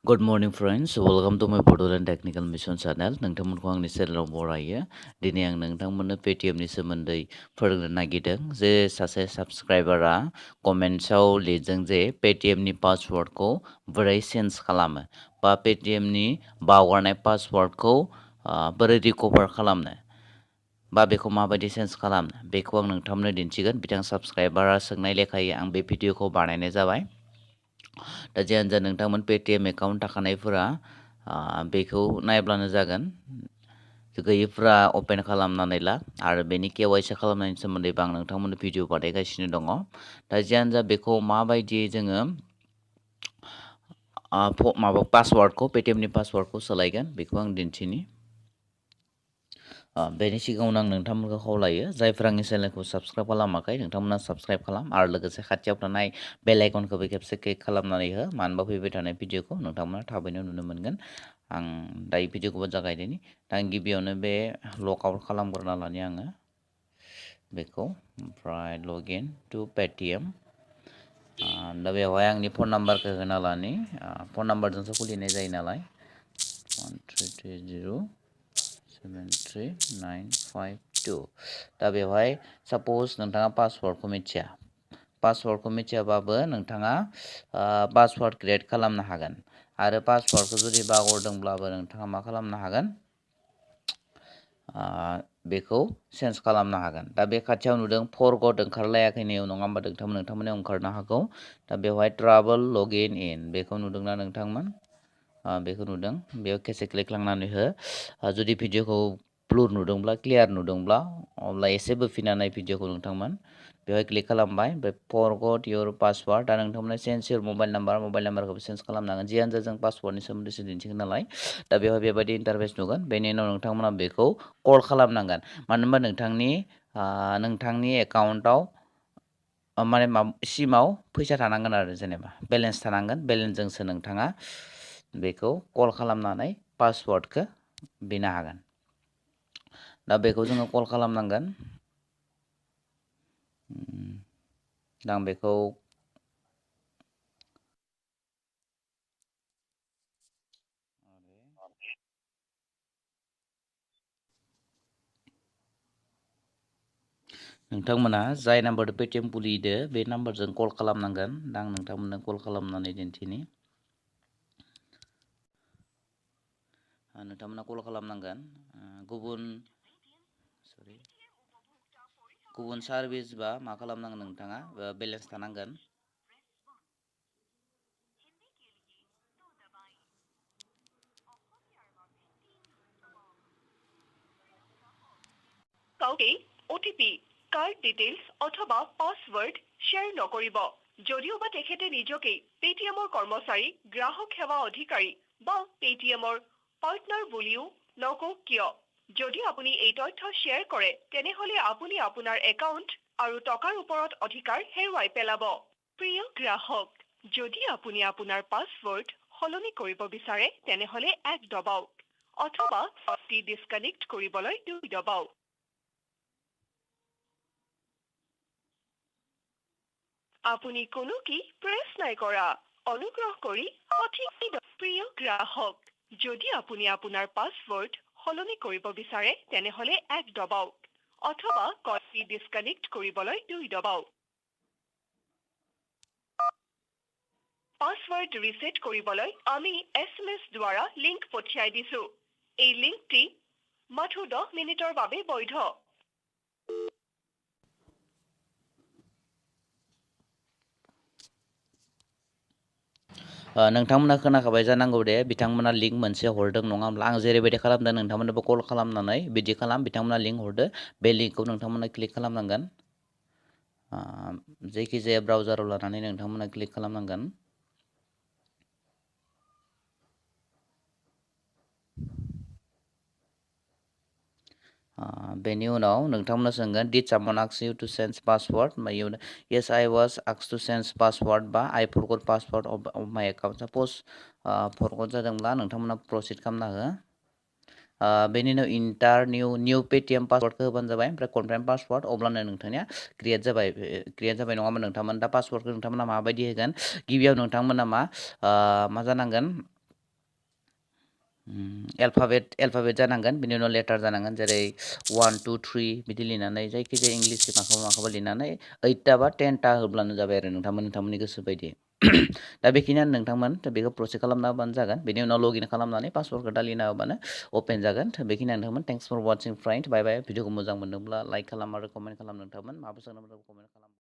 Good morning friends, welcome to my Bodoland Technical Mission channel. नोंथांमोनखौ आंनि चेनेलाव बरायो। दिनै आं नोंथांमोननो पेटिएमनि सोमोन्दै फोरोंनो नागिरदों जे सासे साबस्क्राइबारा कमेन्ट्सआव लिरदों जे पेटिएमनि पासवर्डखौ बोरै चेन्ज खालामो बा पेटिएमनि बावगारनाय पासवर्डखौ बोरै रिकभार खालामनो बा बेखौ माबायदि चेन्ज खालामनो बेखौ आं नोंथांमोननो दिन्थिगोन। बिथां साबस्क्राइबारा सोंनाय लेखायै आं बे भिडिअखौ बानायनाय जाबाय। दा जियानो जा नोंथांमोन पेटिएम एकाउन्ट थाखानायफोरा बेखौ नायब्लानो जागोन। गैयैफ्रा अपेन खालामनानै ला आरो बेनि केवाइसि खालामनायनि सोमोन्दैबो आं नोंथांमोननो भिडिअ बानायगासिनो दङ। दा जियानो जा बेखौ माबायदि जोङो पासवर्डखौ पेटिएमनि पासवर्डखौ सोलायगोन बेखौ आं दिन्थिनि। बेनि सिगाङावनो आं नोंथांमोनखौ खावलायो जायफ्रा आंनि चेनेलखौ साबस्क्राइब खालामाखै नोंथांमोना साबस्क्राइब खालाम आरो लोगोसे खाथियाव थानाय बेल आइकनखौबो खेबसे क्लिक खालामनानै हो, मानो होनबा फैबाय थानाय भिडिअखौ नोंथांमोना थाबैनो नुनो मोनगोन। आं दायो भिडिअखौबो जागायदिनि। दा आं गिबियावनो बे लग आउट खालामग्रोना लानि आङो बेखौ, ओमफ्राय लगइन टु पेटिएम। दा बेवहाय आंनि फन नाम्बारखौ होना लानि, फन नाम्बारजोंसो खुलिनाय जायो नालाय 1330733952। दा बेवहाय साप'ज नोंथाङा पासवर्डखौ मिथियाबाबो नोंथाङा पासवर्ड क्रियेट खालामनो हागोन आरो पासवर्डखौ जुदि बावगारदोंब्लाबो नोंथाङा मा खालामनो हागोन, बेखौ चेन्ज खालामनो हागोन। दा बे खाथियाव नुदों फरगट ओंखारलायाखै नङा होमबा नोंथांमोननियाव ओंखारनो हागौ। दा बेवहाय ट्राभेल लगइन इन बेखौ नुदोंना नोंथांमोन? बेखौ नुदों, बेयाव खेसे क्लिक खालामनानै हो। जुदि भिडिअखौ ब्लुर नुदोंब्ला, क्लियार नुदोंब्ला अब्ला एसे बोफिनना नाय भिडिअखौ नोंथांमोन। बेवहाय क्लिक खालामबाय, ओमफ्राय फरगट इयर पासवर्ड। दा नोंथांमोना चेन्ज इयर मबाइल नाम्बारखौबो चेन्ज खालामनांगोन। जियानो जा जों पासवर्डनि सोमोन्दैसो दिन्थिगोन नालाय। दा बेवहाय बेबायदि इन्टारफेस नुगोन। बेनि उनाव नोंथांमोना बेखौ कल खालामनांगोन, मानो होनबा नोंथांनि एकाउन्टआव माने सिमाव फैसा थानांगोन आरो, जेनेबा बेलेन्स थानांगोन। बेलेन्सजोंसो नोंथाङा बेखौ कल खालामनानै पासवर्डखौ बिनो हागोन। दा बेखौ जोङो कल खालामनांगोन। दा आं बेखौ नोंथांमोना जाय नाम्बारजों पेटिएम खुलिदो बे नाम्बारजों कल खालामनांगोन। दा आं नोंथांमोननो कल खालामनानै दिन्थिनि। नोंथांमोना कल खालामनांगोन। गुबुन सार्भिस बा मा खालामनांगोन, नोंथाङा बेलेन्स थानांगोन। কাউকে ওটিপি, কার্ড ডিটেইলছ অথবা পাছৱৰ্ড শ্বেয়াৰ নকৰিব। যদিওবা তেখেতে নিজকে পেটিএমৰ কৰ্মচাৰী, গ্ৰাহক সেৱা অধিকাৰী বা পেটিএমৰ পাৰ্টনাৰ বুলিও নকওক কিয়, যদি আপুনি এই তথ্য শ্বেয়াৰ কৰে তেনেহ'লে আপুনি আপোনাৰ একাউণ্ট আৰু টকাৰ ওপৰত অধিকাৰ হেৰুৱাই পেলাব। প্ৰিয় গ্ৰাহক, যদি আপুনি আপোনাৰ পাছৱৰ্ড সলনি কৰিব বিচাৰে তেনেহ'লে 1 দবাওক অথবা ডিছকানেক্ট কৰিবলৈ 2 দবাওক। আপুনি কোনো কি প্ৰেছ নাই কৰা। অনুগ্ৰহ কৰি সঠিক প্ৰিয় গ্ৰাহক, যদি আপুনি আপোনাৰ পাছৱৰ্ড সলনি কৰিব বিচাৰে তেনেহ'লে 1 দবাওক অথবা ডিছকানেক্ট কৰিবলৈ 2 দবাওক। পাছৱৰ্ড ৰিছেট কৰিবলৈ আমি SMS দ্বাৰা লিংক পঠিয়াই দিছো। এই লিংকটি মাথো 10 মিনিটৰ বাবে বৈধ। नोंथांमोना खोनाखाबाय जानांगौ दे, बिथांमोना लिंक मोनसे हरदों नङा होमब्ला। आं जेरैबायदि खालामदों नोंथांमोननोबो कल खालामनानै बिदि खालाम। बिथांमोना लिंक हरदो, बे लिंकखौ नोंथांमोना क्लिक खालामनांगोन। जायखिजाया ब्राउजाराव लानानै नोंथांमोना क्लिक खालामनांगोन। बेनि उनाव नोंथांमोना सोंगोन did someone ask you to change password, yes I was asked to change password बा I forgot password of my account. साप'ज फरगट जादोंब्ला नोंथांमोना प्रसिड खालामना हो। बेनि उनाव इन्टार निउ पेटिएम पासवर्डखौ होबानो जाबाय, ओमफ्राय कनफार्म पासवर्ड, अब्लानो नोंथांनिया क्रियेट जाबाय नङा होमबा नोंथांमोन। दा पासवर्डखौ नोंथांमोना माबायदि होगोन, गिबियाव नोंथांमोना मा जानांगोन, एलफाबेट जानांगोन बिनि उनाव लेटार जानांगोन जेरै 1 2 3 बिदि लिरनानै जायखिजाया इंलिसनि माखौबा लिरनानै 8टा बा 10टा होब्लानो जाबाय आरो नोंथांमोननि गोसो बायदि दा बेखिनियानो नोंथांमोन बेखौ प्रसेस खालामना होबानो जागोन बेनि उनाव लगइन खालामनानै पासवर्डखौ दालिना होबानो अपेन जागोन बेखिनियानो नोंथांमोन थेंक्स फर वाचिं फ्रेन्ड बाय बाय भिडिअखौ मोजां मोनदोंब्ला लाइक खालाम आरो कमेन्ट खालाम नोंथांमोन माबा सोंनोब्ला कमेन्ट खालाम